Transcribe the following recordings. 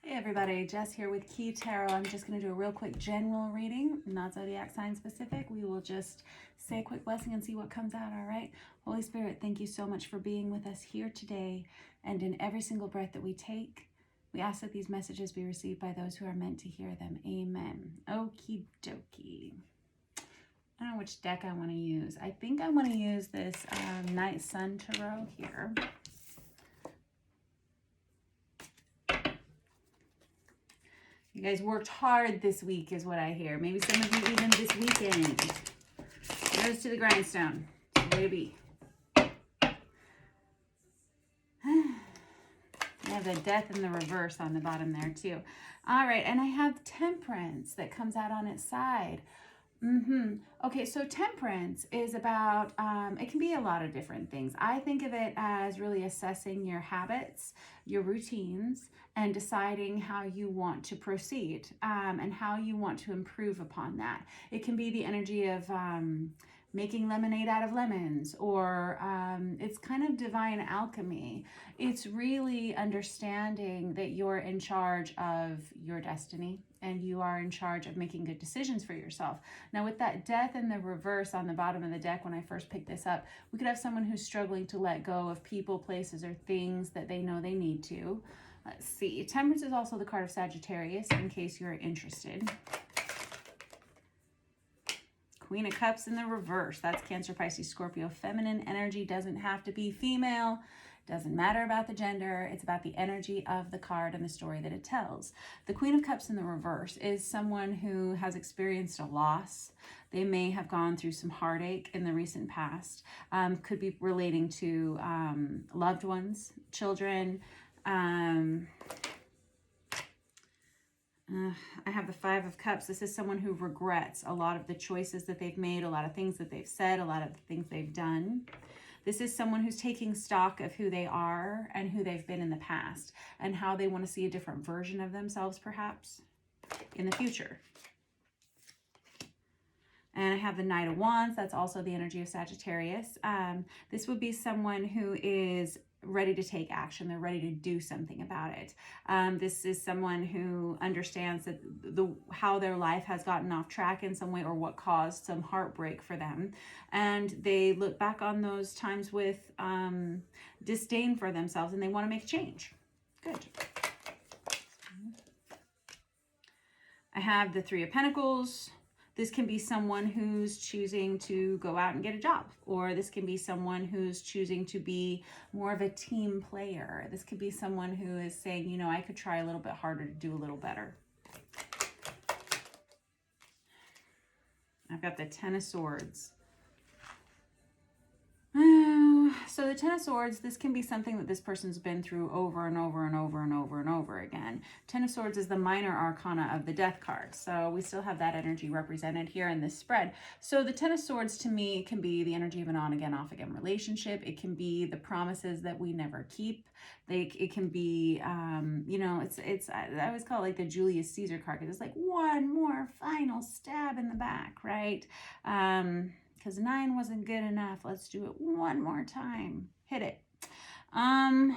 Hey everybody, Jess here with Key Tarot. I'm just going to do a real quick general reading, not zodiac sign specific. We will just say a quick blessing and see what comes out, all right? Holy Spirit, thank you so much for being with us here today and in every single breath that we take. We ask that these messages be received by those who are meant to hear them. Amen. Okie dokie. I don't know which deck I want to use. I think I want to use this Night Sun Tarot here. You guys worked hard this week is what I hear. Maybe some of you even this weekend. Nose to the grindstone. Way to be. I have the Death in the reverse on the bottom there too. All right, and I have Temperance that comes out on its side. Okay, so Temperance is about, it can be a lot of different things. I think of it as really assessing your habits, your routines, and deciding how you want to proceed and how you want to improve upon that. It can be the energy of making lemonade out of lemons, or it's kind of divine alchemy. It's really understanding that you're in charge of your destiny and you are in charge of making good decisions for yourself. Now with that Death in the reverse on the bottom of the deck, when I first picked this up, we could have someone who's struggling to let go of people, places, or things that they know they need to. Let's see. Temperance is also the card of Sagittarius, in case you're interested. Queen of Cups in the reverse. That's Cancer, Pisces, Scorpio. Feminine energy doesn't have to be female. Doesn't matter about the gender. It's about the energy of the card and the story that it tells. The Queen of Cups in the reverse is someone who has experienced a loss. They may have gone through some heartache in the recent past. Could be relating to loved ones, children. I have the Five of Cups. This is someone who regrets a lot of the choices that they've made, a lot of things that they've said, a lot of the things they've done. This is someone who's taking stock of who they are and who they've been in the past and how they want to see a different version of themselves, perhaps, in the future. And I have the Knight of Wands. That's also the energy of Sagittarius. This would be someone who is ready to take action. They're ready to do something about it. This is someone who understands that how their life has gotten off track in some way, or what caused some heartbreak for them. And they look back on those times with disdain for themselves, and they want to make a change. Good. I have the Three of Pentacles. This can be someone who's choosing to go out and get a job, or this can be someone who's choosing to be more of a team player. This could be someone who is saying, you know, I could try a little bit harder to do a little better. I've got the Ten of Swords. So the Ten of Swords, this can be something that this person's been through over and over and over and over and over again. Ten of Swords is the minor arcana of the Death card. So we still have that energy represented here in this spread. So the Ten of Swords to me can be the energy of an on again, off again relationship. It can be the promises that we never keep. It can be, you know, I always call it like the Julius Caesar card, because it's like one more final stab in the back, right? Because 9 wasn't good enough. Let's do it one more time. Hit it. I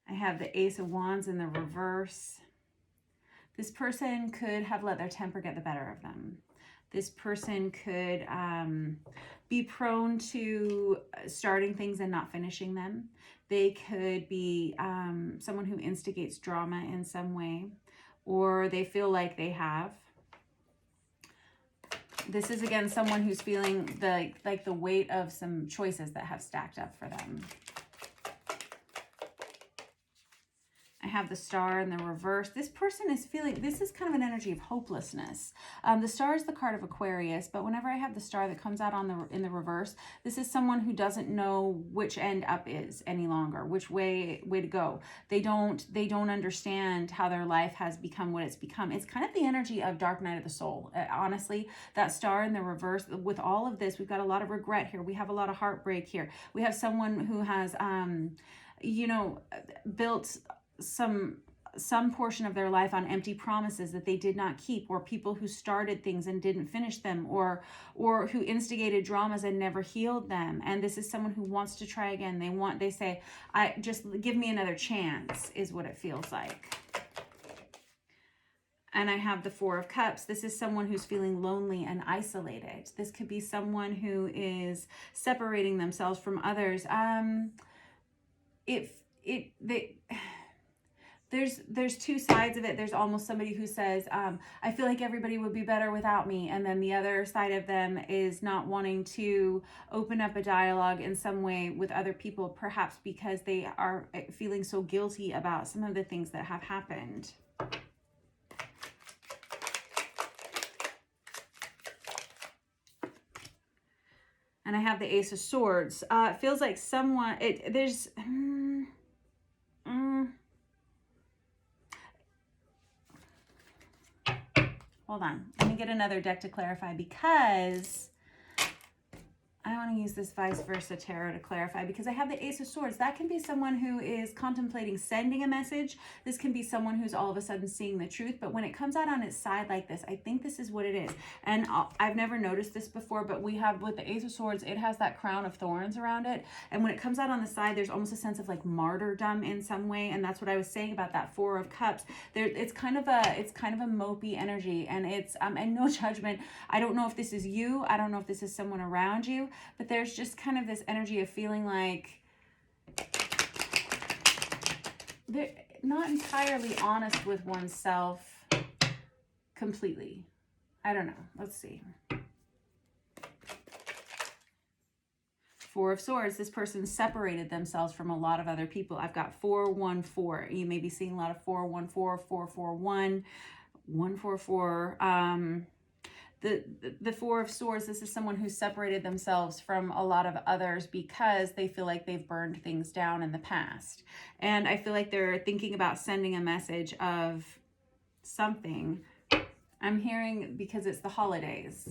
have the Ace of Wands in the reverse. This person could have let their temper get the better of them. This person could be prone to starting things and not finishing them. They could be someone who instigates drama in some way, or they feel like they have. This is, again, someone who's feeling the weight of some choices that have stacked up for them. I have the Star in the reverse. This person is feeling, this is kind of an energy of hopelessness. The Star is the card of Aquarius, but whenever I have the Star that comes out in the reverse, this is someone who doesn't know which end up is any longer, which way to go. They don't understand how their life has become what it's become. It's kind of the energy of Dark Night of the Soul. Honestly, that Star in the reverse, with all of this, we've got a lot of regret here. We have a lot of heartbreak here. We have someone who has, you know, built some some portion of their life on empty promises that they did not keep, or people who started things and didn't finish them, or who instigated dramas and never healed them. And this is someone who wants to try again. They say, I just give me another chance, is what it feels like. And I have the Four of Cups. This is someone who's feeling lonely and isolated. This could be someone who is separating themselves from others. There's two sides of it. There's almost somebody who says, I feel like everybody would be better without me. And then the other side of them is not wanting to open up a dialogue in some way with other people, perhaps because they are feeling so guilty about some of the things that have happened. And I have the Ace of Swords. It feels like someone, hold on. Let me get another deck to clarify, because I want to use this vice versa tarot to clarify, because I have the Ace of Swords. That can be someone who is contemplating sending a message. This can be someone who's all of a sudden seeing the truth. But when it comes out on its side like this, I think this is what it is. And I've never noticed this before, but we have, with the Ace of Swords, it has that crown of thorns around it. And when it comes out on the side, there's almost a sense of like martyrdom in some way. And that's what I was saying about that Four of Cups. It's kind of a mopey energy, and it's and no judgment. I don't know if this is you. I don't know if this is someone around you. But there's just kind of this energy of feeling like they're not entirely honest with oneself completely. I don't know. Let's see. Four of Swords. This person separated themselves from a lot of other people. I've got 414. You may be seeing a lot of 414, 441, 144. The Four of Swords, this is someone who separated themselves from a lot of others because they feel like they've burned things down in the past. And I feel like they're thinking about sending a message of something. I'm hearing, because it's the holidays.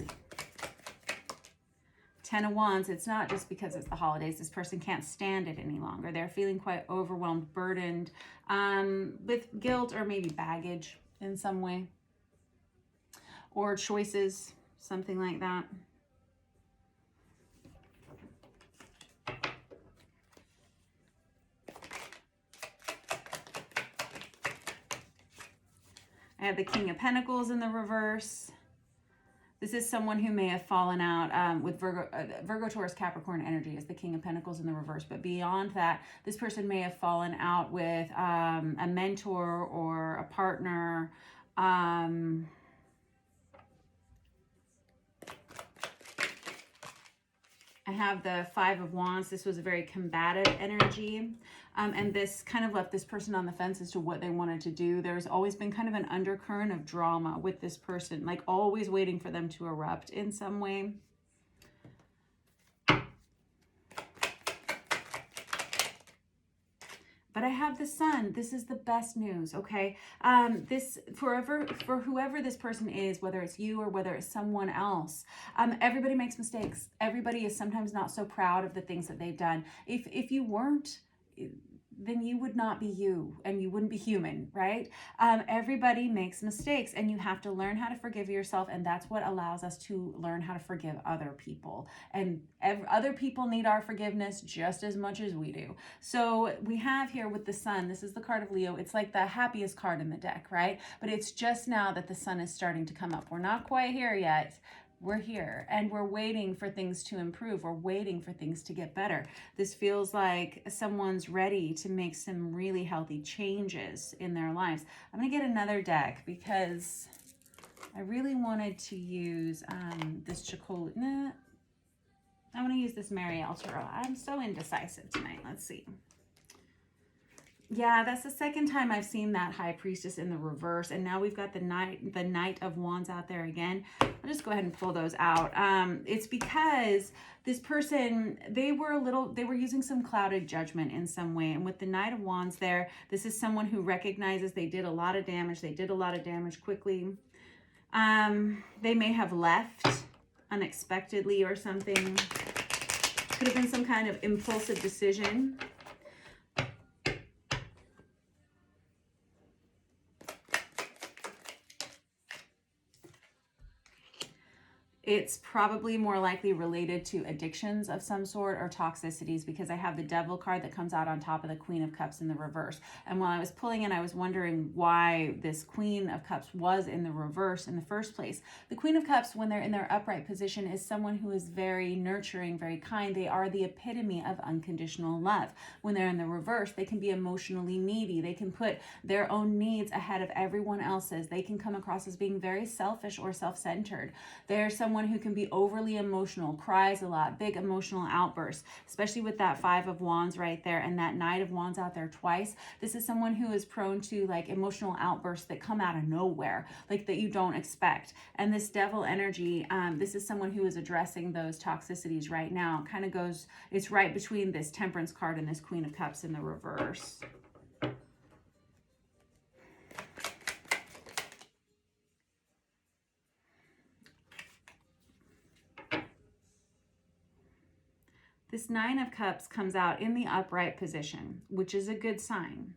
10 of Wands, it's not just because it's the holidays. This person can't stand it any longer. They're feeling quite overwhelmed, burdened, with guilt or maybe baggage in some way. Or choices, something like that. I have the King of Pentacles in the reverse. This is someone who may have fallen out with Virgo, Taurus, Capricorn energy is the King of Pentacles in the reverse. But beyond that, this person may have fallen out with a mentor or a partner. I have the Five of Wands. This was a very combative energy. And this kind of left this person on the fence as to what they wanted to do. There's always been kind of an undercurrent of drama with this person, like always waiting for them to erupt in some way. But I have the Sun. This is the best news, okay? This for whoever this person is, whether it's you or whether it's someone else, everybody makes mistakes. Everybody is sometimes not so proud of the things that they've done. If you weren't, then you would not be you, and you wouldn't be human, right? Everybody makes mistakes, and you have to learn how to forgive yourself, and that's what allows us to learn how to forgive other people. And other people need our forgiveness just as much as we do. So we have here with the Sun, this is the card of Leo. It's like the happiest card in the deck, right? But it's just now that the Sun is starting to come up. We're not quite here yet. We're here, and we're waiting for things to improve. We're waiting for things to get better. This feels like someone's ready to make some really healthy changes in their lives. I'm going to get another deck because I really wanted to use this Chicole. Nah, I want to use this Marielle Tarot. I'm so indecisive tonight. Let's see. Yeah, that's the second time I've seen that High Priestess in the reverse, and now we've got the Knight of Wands out there again. I'll just go ahead and pull those out. It's because this person, they were using some clouded judgment in some way, and with the Knight of Wands there, this is someone who recognizes they did a lot of damage. They did a lot of damage quickly. They may have left unexpectedly or something. Could have been some kind of impulsive decision. It's probably more likely related to addictions of some sort or toxicities, because I have the Devil card that comes out on top of the Queen of Cups in the reverse. And while I was pulling it, I was wondering why this Queen of Cups was in the reverse in the first place. The Queen of Cups, when they're in their upright position, is someone who is very nurturing, very kind. They are the epitome of unconditional love. When they're in the reverse, they can be emotionally needy. They can put their own needs ahead of everyone else's. They can come across as being very selfish or self-centered. They're someone who can be overly emotional, cries a lot, big emotional outbursts, especially with that Five of Wands right there and that Knight of Wands out there twice. This is someone who is prone to like emotional outbursts that come out of nowhere, like that you don't expect. And this Devil energy, this is someone who is addressing those toxicities right now. It kind of goes, it's right between this Temperance card and this Queen of Cups in the reverse. This Nine of Cups comes out in the upright position, which is a good sign.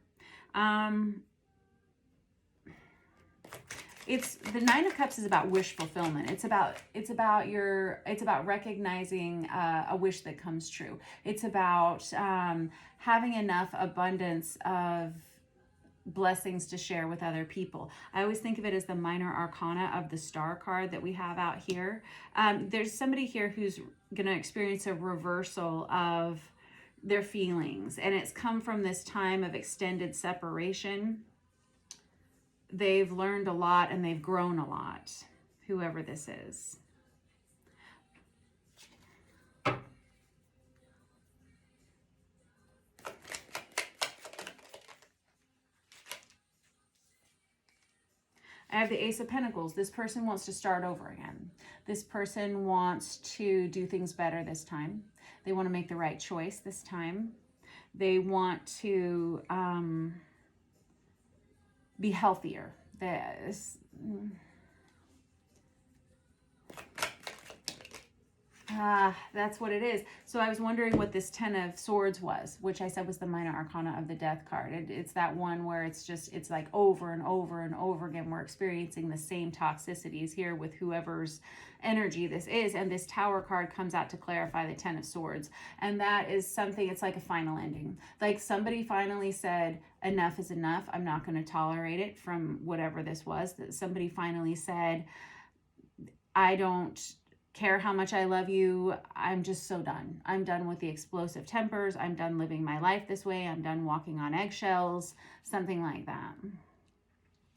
It's the Nine of Cups is about wish fulfillment. It's about recognizing a wish that comes true. It's about having enough abundance of blessings to share with other people. I always think of it as the minor arcana of the Star card that we have out here. There's somebody here who's going to experience a reversal of their feelings, and it's come from this time of extended separation. They've learned a lot and they've grown a lot, whoever this is. I have the Ace of Pentacles. This person wants to start over again. This person wants to do things better this time. They want to make the right choice this time. They want to be healthier. That's what it is. So I was wondering what this Ten of Swords was, which I said was the minor arcana of the Death card. It's that one where it's like over and over and over again. We're experiencing the same toxicities here with whoever's energy this is. And this Tower card comes out to clarify the Ten of Swords. And that is something, it's like a final ending. Like somebody finally said, enough is enough. I'm not going to tolerate it from whatever this was. That somebody finally said, I don't care how much I love you. I'm just so done. I'm done with the explosive tempers. I'm done living my life this way. I'm done walking on eggshells, something like that.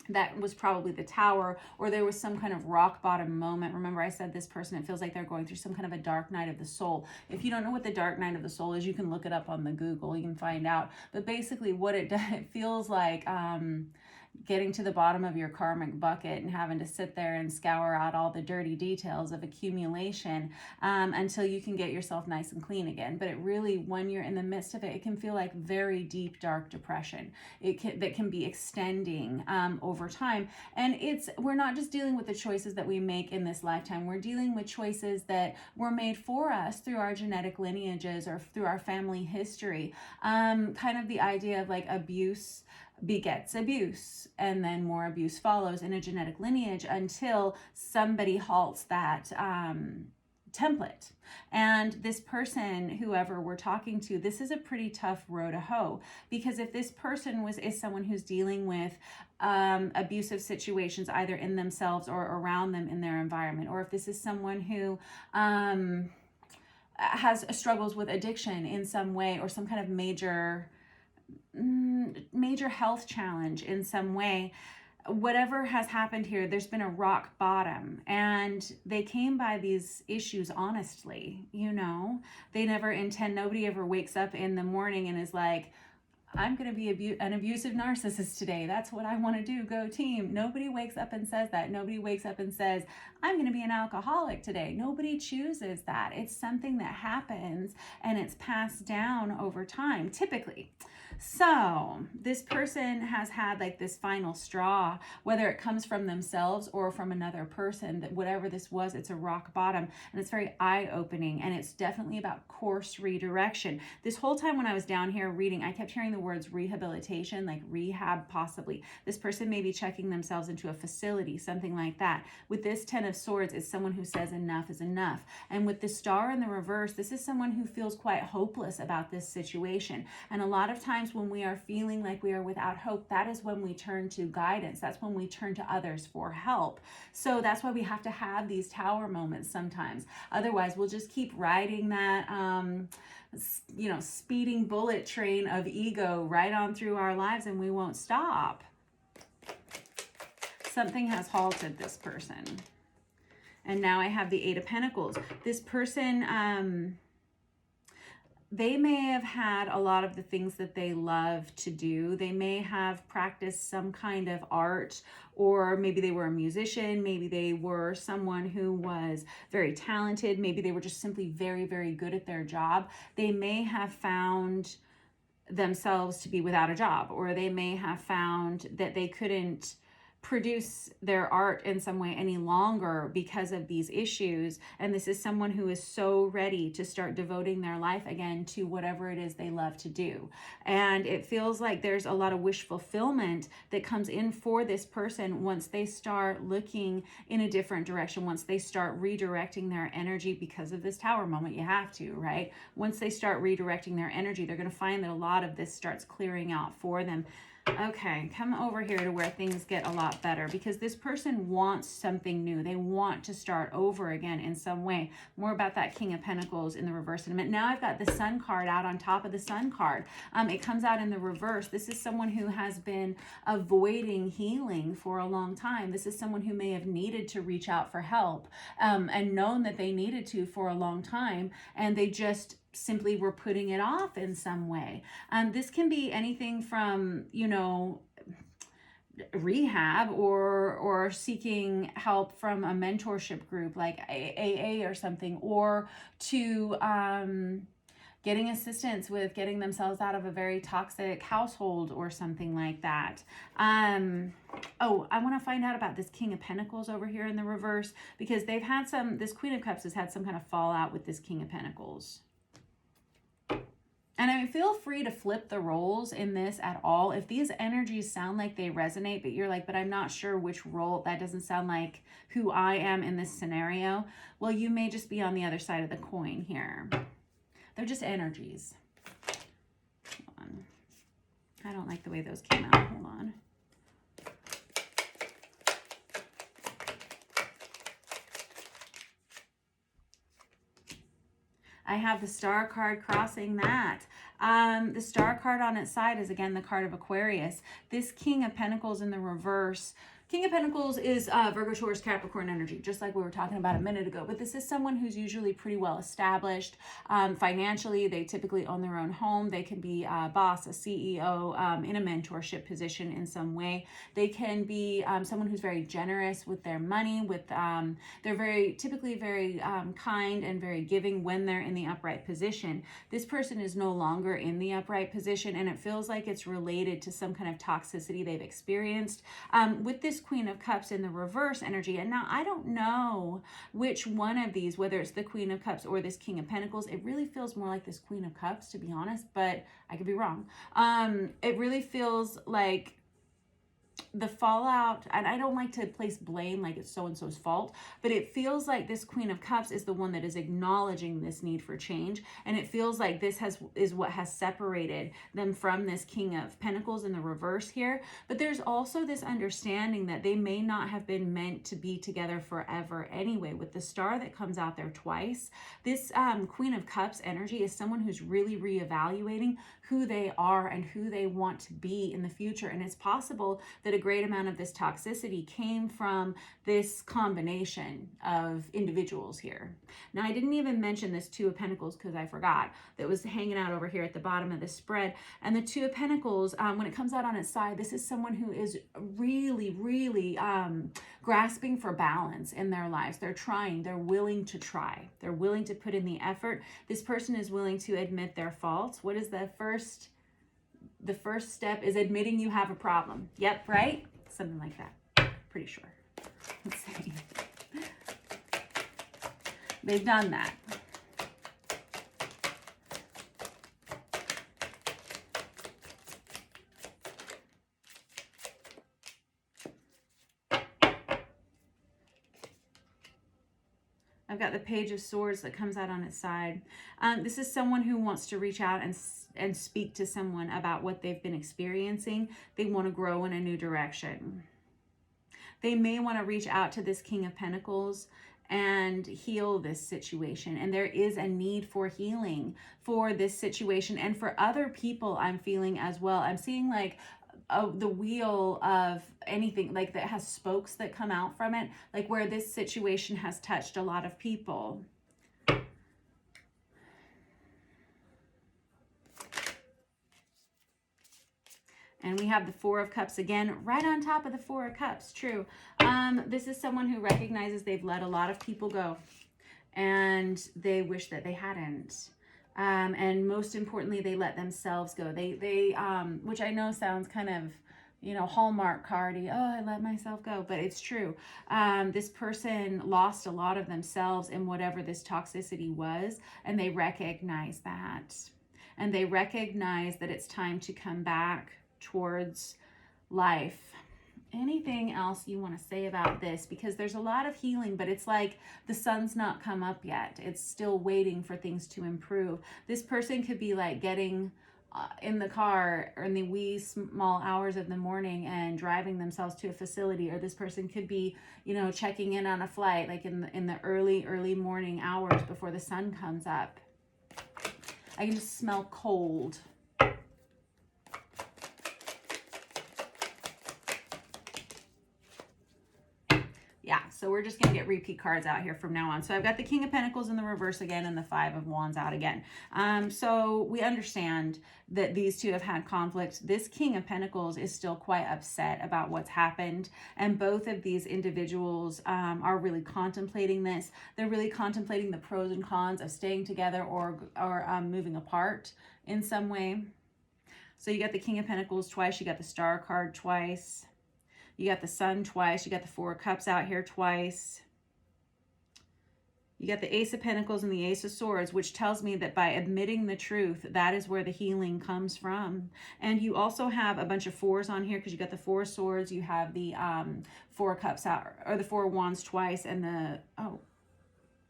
That was probably the Tower, or there was some kind of rock bottom moment. Remember I said this person, it feels like they're going through some kind of a dark night of the soul. If you don't know what the dark night of the soul is, you can look it up on the Google. You can find out. But basically what it does, it feels like getting to the bottom of your karmic bucket and having to sit there and scour out all the dirty details of accumulation until you can get yourself nice and clean again. But it really, when you're in the midst of it, it can feel like very deep, dark depression. That can be extending over time. And we're not just dealing with the choices that we make in this lifetime. We're dealing with choices that were made for us through our genetic lineages or through our family history. Kind of the idea of like abuse begets abuse, and then more abuse follows in a genetic lineage until somebody halts that template. And this person, whoever we're talking to, this is a pretty tough row to hoe, because if this person is someone who's dealing with abusive situations either in themselves or around them in their environment, or if this is someone who has struggles with addiction in some way, or some kind of major health challenge in some way, whatever has happened here, there's been a rock bottom, and they came by these issues honestly. They never intend, nobody ever wakes up in the morning and is like, I'm going to be an abusive narcissist today. That's what I want to do. Go team. Nobody wakes up and says that. Nobody wakes up and says, I'm going to be an alcoholic today. Nobody chooses that. It's something that happens and it's passed down over time, typically. So this person has had like this final straw, whether it comes from themselves or from another person, that whatever this was, it's a rock bottom, and it's very eye-opening, and it's definitely about course redirection. This whole time when I was down here reading, I kept hearing the words rehabilitation, like rehab possibly. This person may be checking themselves into a facility, something like that. With this 10 of Swords, it's someone who says enough is enough. And with the Star in the reverse, this is someone who feels quite hopeless about this situation. And a lot of times when we are feeling like we are without hope, that is when we turn to guidance. That's when we turn to others for help. So that's why we have to have these Tower moments sometimes. Otherwise, we'll just keep riding that, speeding bullet train of ego right on through our lives, and we won't stop. Something has halted this person. And now I have the Eight of Pentacles. This person, they may have had a lot of the things that they love to do. They may have practiced some kind of art, or maybe they were a musician. Maybe they were someone who was very talented. Maybe they were just simply very, very good at their job. They may have found themselves to be without a job, or they may have found that they couldn't produce their art in some way any longer because of these issues. And this is someone who is so ready to start devoting their life again to whatever it is they love to do. And it feels like there's a lot of wish fulfillment that comes in for this person once they start looking in a different direction, once they start redirecting their energy. Because of this Tower moment, you have to, right? Once they start redirecting their energy, they're going to find that a lot of this starts clearing out for them. Okay, come over here to where things get a lot better, because this person wants something new. They want to start over again in some way. More about that King of Pentacles in the reverse in a minute. Now I've got the Sun card out on top of the Sun card. It comes out in the reverse. This is someone who has been avoiding healing for a long time. This is someone who may have needed to reach out for help and known that they needed to for a long time, and they just simply were putting it off in some way. This can be anything from, rehab or seeking help from a mentorship group like AA or something, or to getting assistance with getting themselves out of a very toxic household or something like that. Oh, I want to find out about this King of Pentacles over here in the reverse, because they've had this Queen of Cups has had some kind of fallout with this King of Pentacles. And I mean, feel free to flip the roles in this at all. If these energies sound like they resonate, but you're like, but I'm not sure which role, that doesn't sound like who I am in this scenario. Well, you may just be on the other side of the coin here. They're just energies. Hold on. I don't like the way those came out. Hold on. I have the Star card crossing that. The Star card on its side is, again, the card of Aquarius. This King of Pentacles in the reverse. King of Pentacles is Virgo, Taurus, Capricorn energy, just like we were talking about a minute ago. But this is someone who's usually pretty well established financially. They typically own their own home. They can be a boss, a CEO, in a mentorship position in some way. They can be someone who's very generous with their money. They're typically very kind and very giving when they're in the upright position. This person is no longer in the upright position, and it feels like it's related to some kind of toxicity they've experienced. With this Queen of Cups in the reverse energy. And now I don't know which one of these, whether it's the Queen of Cups or this King of Pentacles. It really feels more like this Queen of Cups, to be honest, but I could be wrong. It really feels like the fallout, and I don't like to place blame like it's so-and-so's fault, but it feels like this Queen of Cups is the one that is acknowledging this need for change, and it feels like this is what has separated them from this King of Pentacles in the reverse here. But there's also this understanding that they may not have been meant to be together forever anyway. With the Star that comes out there twice, this Queen of Cups energy is someone who's really reevaluating who they are and who they want to be in the future. And it's possible that a great amount of this toxicity came from this combination of individuals here. Now, I didn't even mention this Two of Pentacles because I forgot, that was hanging out over here at the bottom of the spread. And the Two of Pentacles, when it comes out on its side, this is someone who is really grasping for balance in their lives. They're trying, they're willing to try. They're willing to put in the effort. This person is willing to admit their faults. What is the first step is admitting you have a problem. Yep, right? Something like that. Pretty sure. Let's see. They've done that. I've got the Page of Swords that comes out on its side. This is someone who wants to reach out and speak to someone about what they've been experiencing. They want to grow in a new direction. They may want to reach out to this King of Pentacles and heal this situation. And there is a need for healing for this situation and for other people, I'm feeling as well. I'm seeing like the wheel of anything like that has spokes that come out from it, like where this situation has touched a lot of people. And we have the Four of Cups again, right on top of the Four of Cups. True. This is someone who recognizes they've let a lot of people go and they wish that they hadn't. And most importantly, they let themselves go. They which I know sounds kind of, you know, Hallmark cardy. Oh, I let myself go, but it's true. This person lost a lot of themselves in whatever this toxicity was, and they recognize that. And they recognize that it's time to come back towards life. Anything else you want to say about this? Because there's a lot of healing, but it's like the sun's not come up yet. It's still waiting for things to improve. This person could be like getting in the car or in the wee small hours of the morning and driving themselves to a facility, or this person could be, you know, checking in on a flight like in the early morning hours before the sun comes up. I can just smell cold. Yeah, so we're just going to get repeat cards out here from now on. So I've got the King of Pentacles in the reverse again and the Five of Wands out again. So we understand that these two have had conflict. This King of Pentacles is still quite upset about what's happened. And both of these individuals are really contemplating this. They're really contemplating the pros and cons of staying together or moving apart in some way. So you got the King of Pentacles twice. You got the Star card twice. You got the Sun twice. You got the Four of Cups out here twice. You got the Ace of Pentacles and the Ace of Swords, which tells me that by admitting the truth, that is where the healing comes from. And you also have a bunch of fours on here because you got the Four of Swords. You have the Four of Cups out, or the Four of Wands twice, and the, oh,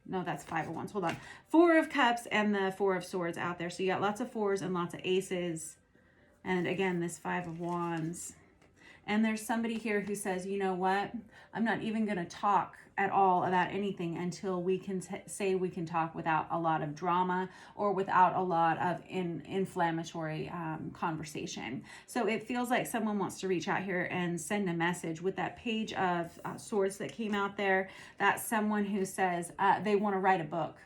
no, that's Five of Wands. Hold on. Four of Cups and the Four of Swords out there. So you got lots of fours and lots of aces. And again, this Five of Wands. And there's somebody here who says, you know what, I'm not even going to talk at all about anything until we can say we can talk without a lot of drama or without a lot of inflammatory conversation. So it feels like someone wants to reach out here and send a message with that Page of Swords that came out there. That's someone who says they want to write a book.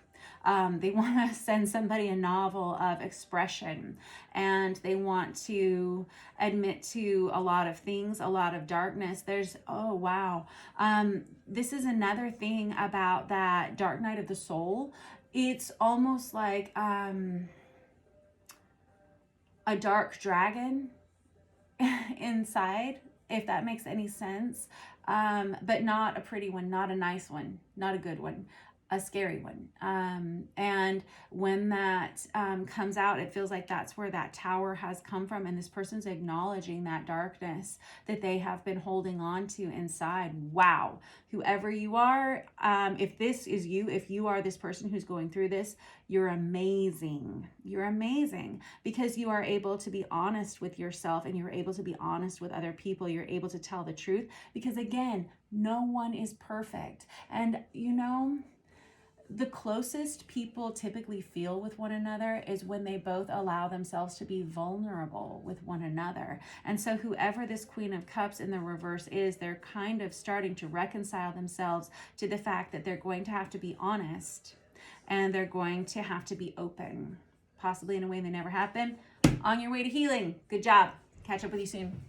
They want to send somebody a novel of expression, and they want to admit to a lot of things, a lot of darkness. There's, oh, wow. This is another thing about that dark night of the soul. It's almost like a dark dragon inside, if that makes any sense. But not a pretty one, not a nice one, not a good one. A scary one. And when that comes out, it feels like that's where that tower has come from. And this person's acknowledging that darkness that they have been holding on to inside. Wow. Whoever you are, if this is you, if you are this person who's going through this, you're amazing. You're amazing because you are able to be honest with yourself and you're able to be honest with other people. You're able to tell the truth because, again, no one is perfect. And, you know, the closest people typically feel with one another is when they both allow themselves to be vulnerable with one another. And so whoever this Queen of Cups in the reverse is, they're kind of starting to reconcile themselves to the fact that they're going to have to be honest and they're going to have to be open, possibly in a way they never have been. On your way to healing. Good job. Catch up with you soon.